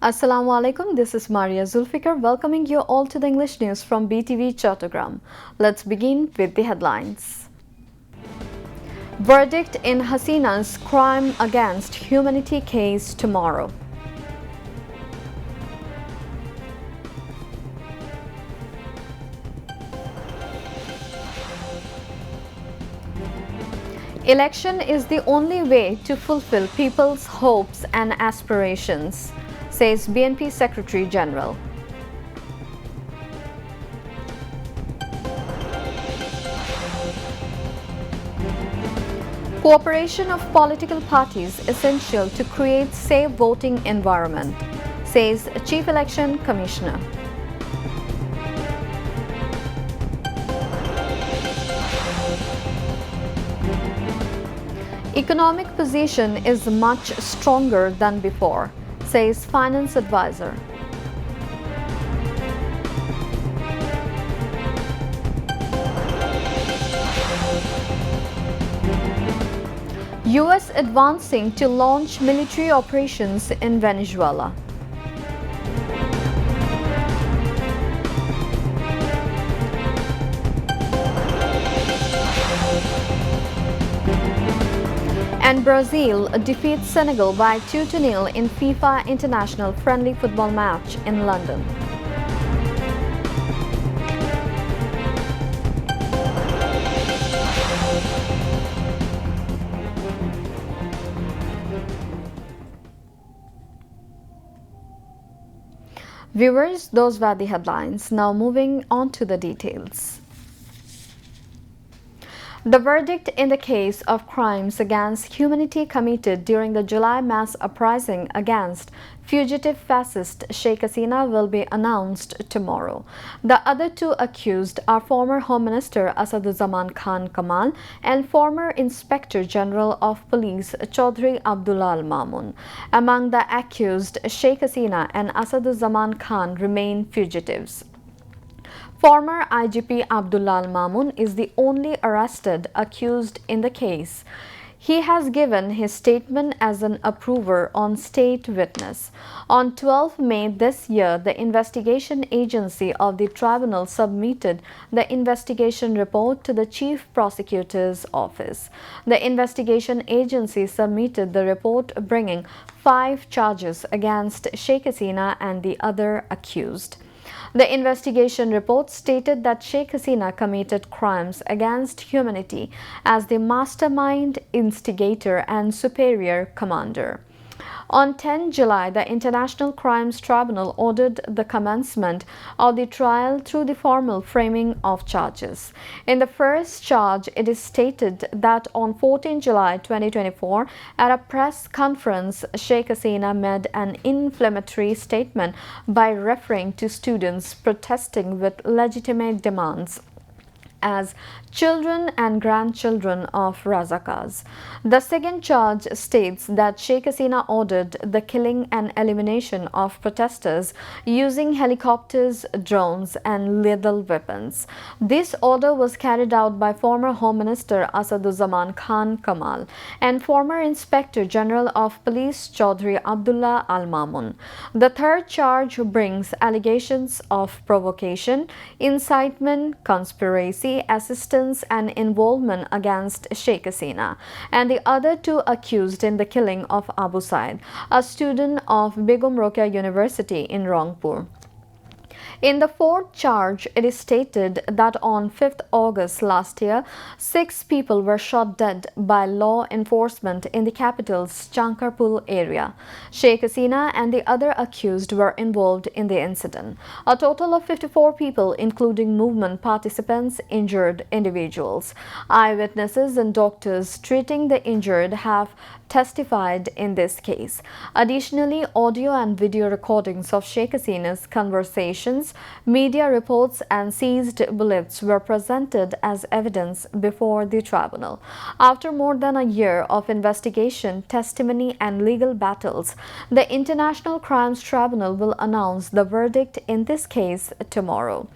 Assalamu alaikum, this is Maria Zulfikar welcoming you all to the English news from Btv-Chattogram. Let's begin with the headlines. Verdict in Hasina's crime against humanity case tomorrow. Election is the only way to fulfill people's hopes and aspirations, says BNP Secretary General. Cooperation of political parties essential to create safe voting environment, says Chief Election Commissioner. Economic position is much stronger than before, says finance advisor. US advancing to launch military operations in Venezuela. And Brazil defeats Senegal by 2-0 in FIFA International Friendly Football match in London. Viewers, those were the headlines. Now moving on to the details. The verdict in the case of crimes against humanity committed during the July mass uprising against fugitive fascist Sheikh Hasina will be announced tomorrow. The other two accused are former Home Minister Asaduzzaman Khan Kamal and former Inspector General of Police Chaudhry Abdullah Al Mamun. Among the accused, Sheikh Hasina and Asaduzzaman Khan remain fugitives. Former IGP Abdullah Al Mamun is the only arrested accused in the case. He has given his statement as an approver on state witness. On 12 May this year, the investigation agency of the tribunal submitted the investigation report to the Chief Prosecutor's Office. The investigation agency submitted the report bringing 5 charges against Sheikh Hasina and the other accused. The investigation report stated that Sheikh Hasina committed crimes against humanity as the mastermind, instigator and superior commander. On 10 July, the International Crimes Tribunal ordered the commencement of the trial through the formal framing of charges. In the first charge, it is stated that on 14 July 2024, at a press conference, Sheikh Hasina made an inflammatory statement by referring to students protesting with legitimate demands as children and grandchildren of Razakars. The second charge states that Sheikh Hasina ordered the killing and elimination of protesters using helicopters, drones and lethal weapons. This order was carried out by former Home Minister Asaduzzaman Khan Kamal and former Inspector General of Police Chaudhry Abdullah Al Mamun. The third charge brings allegations of provocation, incitement, conspiracy, assistance and involvement against Sheikh Hasina and the other two accused in the killing of Abu Said, a student of Begum Rokeya University in Rangpur. In the fourth charge, it is stated that on 5th August last year, 6 people were shot dead by law enforcement in the capital's Chankarpur area. Sheikh Hasina and the other accused were involved in the incident. A total of 54 people, including movement participants, injured individuals. Eyewitnesses and doctors treating the injured have testified in this case. Additionally, audio and video recordings of Sheikh Hasina's conversations, media reports and seized bullets were presented as evidence before the tribunal. After more than a year of investigation, testimony and legal battles, the International Crimes Tribunal will announce the verdict in this case tomorrow.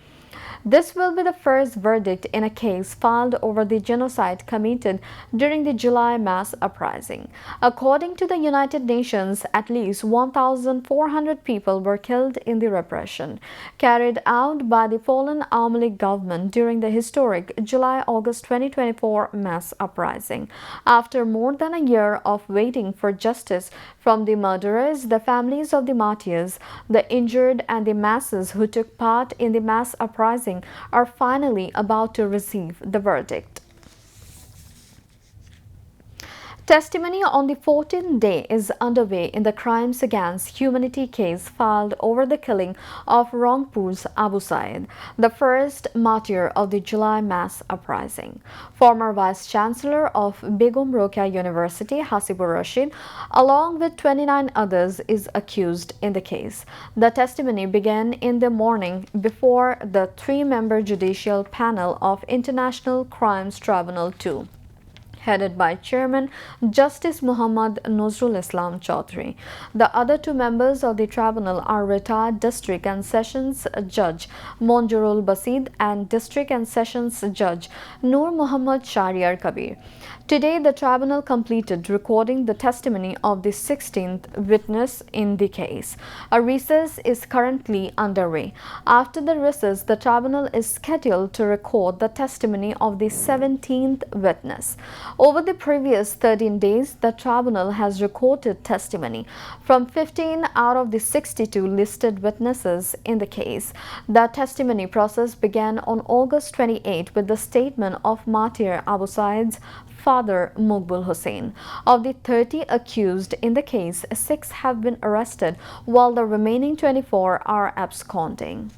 This will be the first verdict in a case filed over the genocide committed during the July mass uprising. According to the United Nations, at least 1,400 people were killed in the repression carried out by the fallen Army League government during the historic July-August 2024 mass uprising. After more than a year of waiting for justice from the murderers, the families of the martyrs, the injured, and the masses who took part in the mass uprising are finally about to receive the verdict. Testimony on the 14th day is underway in the Crimes Against Humanity case filed over the killing of Rangpur's Abu Said, the first martyr of the July mass uprising. Former Vice-Chancellor of Begum Rokeya University, Hasibur Rashid, along with 29 others, is accused in the case. The testimony began in the morning before the three-member judicial panel of International Crimes Tribunal II, headed by Chairman Justice Muhammad Nozrul Islam Chaudhry. The other two members of the tribunal are retired District and Sessions Judge Monjurul Basid and District and Sessions Judge Noor Muhammad Shahriar Kabir. Today, the tribunal completed recording the testimony of the 16th witness in the case. A recess is currently underway. After the recess, the tribunal is scheduled to record the testimony of the 17th witness. Over the previous 13 days, the tribunal has recorded testimony from 15 out of the 62 listed witnesses in the case. The testimony process began on August 28 with the statement of martyr Abu Said's father Muqbul Hussain. Of the 30 accused in the case, 6 have been arrested while the remaining 24 are absconding.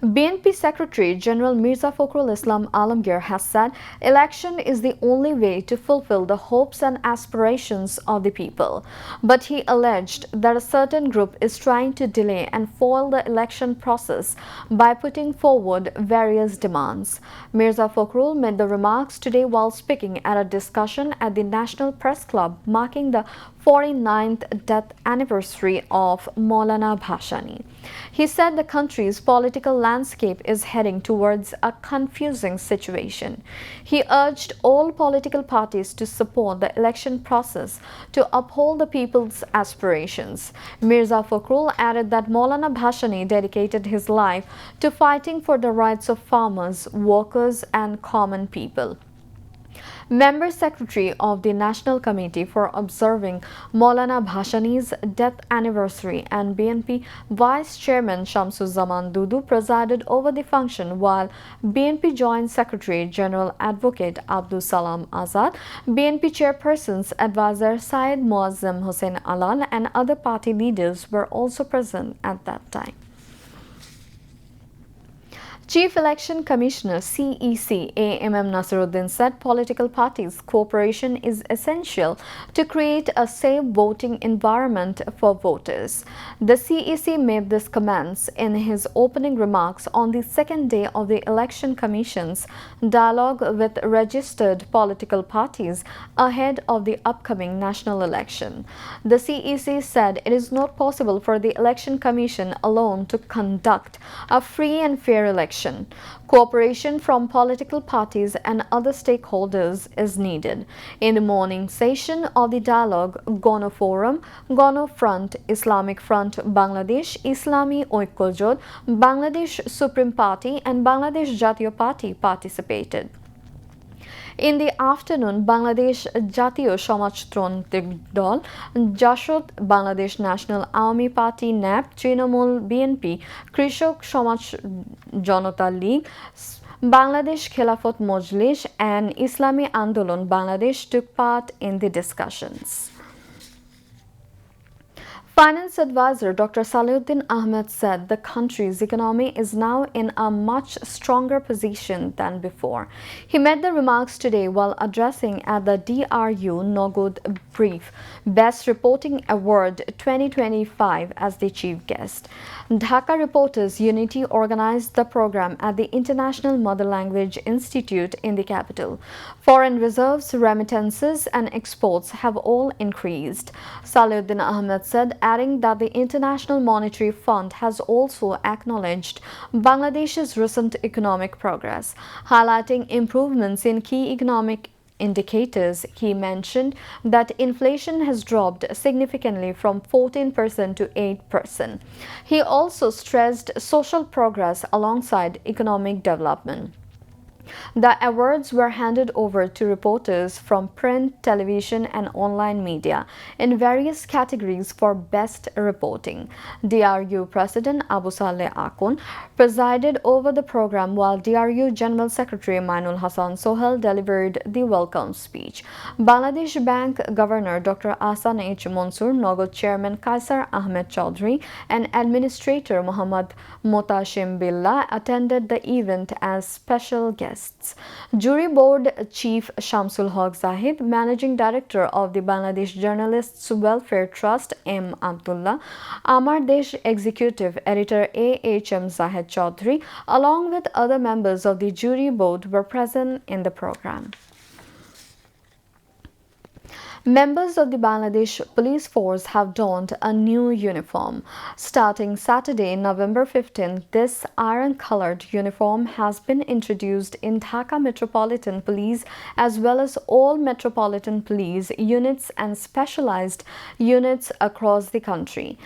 BNP Secretary General Mirza Fakhrul Islam Alamgir has said election is the only way to fulfill the hopes and aspirations of the people. But he alleged that a certain group is trying to delay and foil the election process by putting forward various demands. Mirza Fakhrul made the remarks today while speaking at a discussion at the National Press Club marking the 49th death anniversary of Maulana Bhashani. He said the country's political landscape is heading towards a confusing situation. He urged all political parties to support the election process to uphold the people's aspirations. Mirza Fakhrul added that Maulana Bhashani dedicated his life to fighting for the rights of farmers, workers, and common people. Member Secretary of the National Committee for Observing Maulana Bhashani's death anniversary and BNP Vice Chairman Shamsuzzaman Dudu presided over the function, while BNP Joint Secretary General Advocate Abdul Salam Azad, BNP Chairperson's advisor Syed Muazzam Hussain Alal, and other party leaders were also present at that time. Chief Election Commissioner CEC A.M.M. Nasaruddin said political parties' cooperation is essential to create a safe voting environment for voters. The CEC made these comments in his opening remarks on the second day of the Election Commission's dialogue with registered political parties ahead of the upcoming national election. The CEC said it is not possible for the Election Commission alone to conduct a free and fair election. Cooperation from political parties and other stakeholders is needed. In the morning session of the dialogue, Gano Forum, Gano Front, Islamic Front Bangladesh, Islami Oikojot, Bangladesh Supreme Party, and Bangladesh Jatiyo Party participated. In the afternoon, Bangladesh Jatiyo Samajtaন্ত্রিক Dol, Jashod, Bangladesh National Army Party NAP, Trinamool BNP, Krishok Samaj Janata League, Bangladesh Khilafat Mojlis, and Islami Andolon Bangladesh took part in the discussions. Finance advisor Dr. Salehuddin Ahmed said the country's economy is now in a much stronger position than before. He made the remarks today while addressing at the DRU Nogod Brief Best Reporting Award 2025 as the chief guest. Dhaka Reporters Unity organized the program at the International Mother Language Institute in the capital. Foreign reserves, remittances, and exports have all increased. Salehuddin Ahmed said adding that the International Monetary Fund has also acknowledged Bangladesh's recent economic progress, highlighting improvements in key economic indicators. He mentioned that inflation has dropped significantly from 14% to 8%. He also stressed social progress alongside economic development. The awards were handed over to reporters from print, television, and online media in various categories for best reporting. DRU President Abu Saleh Akun presided over the program, while DRU General Secretary Mainul Hassan Sohel delivered the welcome speech. Bangladesh Bank Governor Dr. Ahsan H. Mansoor, Nogod Chairman Kaisar Ahmed Chaudhry, and Administrator Muhammad Motashim Billah attended the event as special guests. Jury Board Chief Shamsul Haq Zahid, Managing Director of the Bangladesh Journalists Welfare Trust M. Abdullah, Amar Desh Executive Editor A.H.M. Zahid Chaudhry, along with other members of the jury board were present in the program. Members of the Bangladesh Police Force have donned a new uniform. Starting Saturday, November 15, this iron-colored uniform has been introduced in Dhaka Metropolitan Police as well as all Metropolitan Police units and specialized units across the country.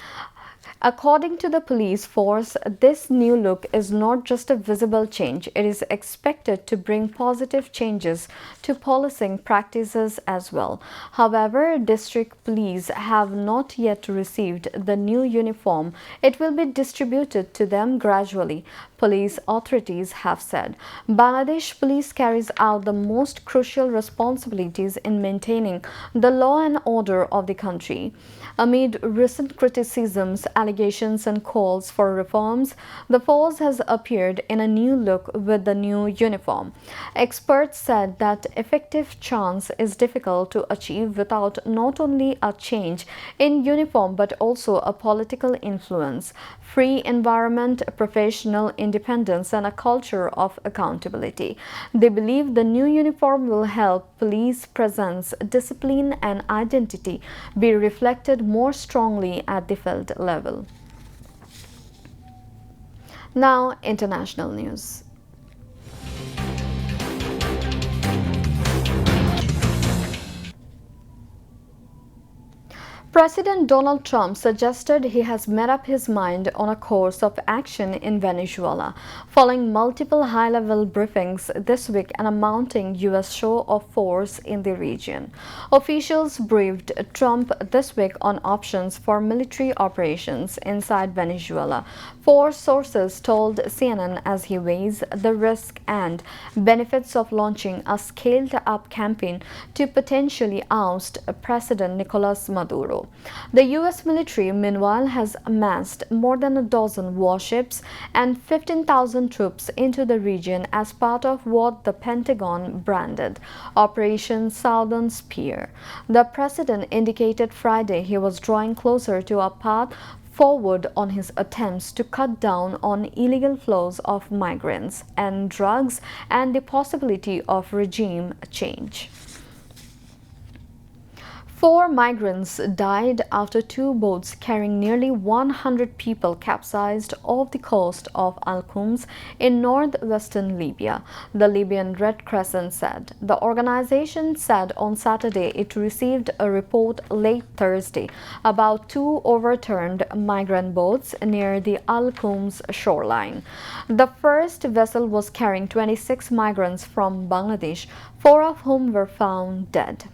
According to the police force, this new look is not just a visible change, it is expected to bring positive changes to policing practices as well. However, district police have not yet received the new uniform. It will be distributed to them gradually, police authorities have said. Bangladesh Police carries out the most crucial responsibilities in maintaining the law and order of the country. Amid recent criticisms, allegations and calls for reforms, the force has appeared in a new look with the new uniform. Experts said that effective change is difficult to achieve without not only a change in uniform but also a political influence, free environment, professional independence and a culture of accountability. They believe the new uniform will help police presence, discipline and identity be reflected more strongly at the field level. Now, international news. President Donald Trump suggested he has made up his mind on a course of action in Venezuela, following multiple high-level briefings this week and a mounting U.S. show of force in the region. Officials briefed Trump this week on options for military operations inside Venezuela. Four sources told CNN as he weighs the risk and benefits of launching a scaled-up campaign to potentially oust President Nicolas Maduro. The U.S. military, meanwhile, has amassed more than a dozen warships and 15,000 troops into the region as part of what the Pentagon branded Operation Southern Spear. The president indicated Friday he was drawing closer to a path forward on his attempts to cut down on illegal flows of migrants and drugs and the possibility of regime change. 4 migrants died after 2 boats carrying nearly 100 people capsized off the coast of Al-Qums in northwestern Libya, the Libyan Red Crescent said. The organization said on Saturday it received a report late Thursday about 2 overturned migrant boats near the Al-Qums shoreline. The first vessel was carrying 26 migrants from Bangladesh, 4 of whom were found dead.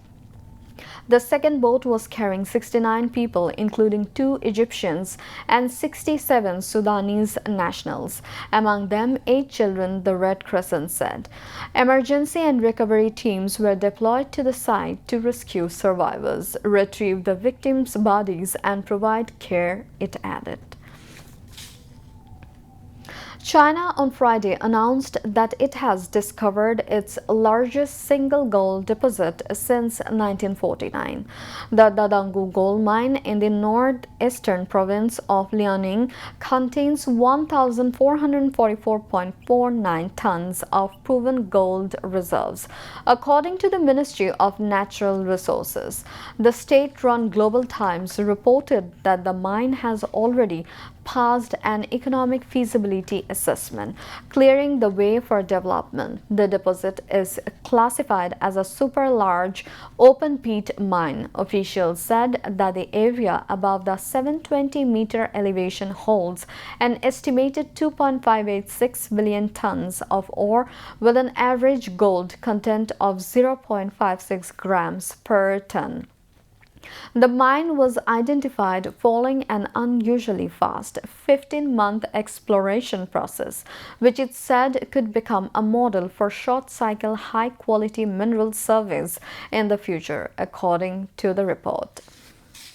The second boat was carrying 69 people, including 2 Egyptians and 67 Sudanese nationals, among them 8 children, the Red Crescent said. Emergency and recovery teams were deployed to the site to rescue survivors, retrieve the victims' bodies and provide care, it added. China on Friday announced that it has discovered its largest single gold deposit since 1949. The Dadangu gold mine in the northeastern province of Liaoning contains 1,444.49 tons of proven gold reserves, according to the Ministry of Natural Resources. The state-run Global Times reported that the mine has already passed an economic feasibility assessment, clearing the way for development. The deposit is classified as a super large open pit mine. Officials said that the area above the 720-meter elevation holds an estimated 2.586 billion tons of ore with an average gold content of 0.56 grams per ton. The mine was identified following an unusually fast 15-month exploration process, which it said could become a model for short-cycle high-quality mineral surveys in the future, according to the report.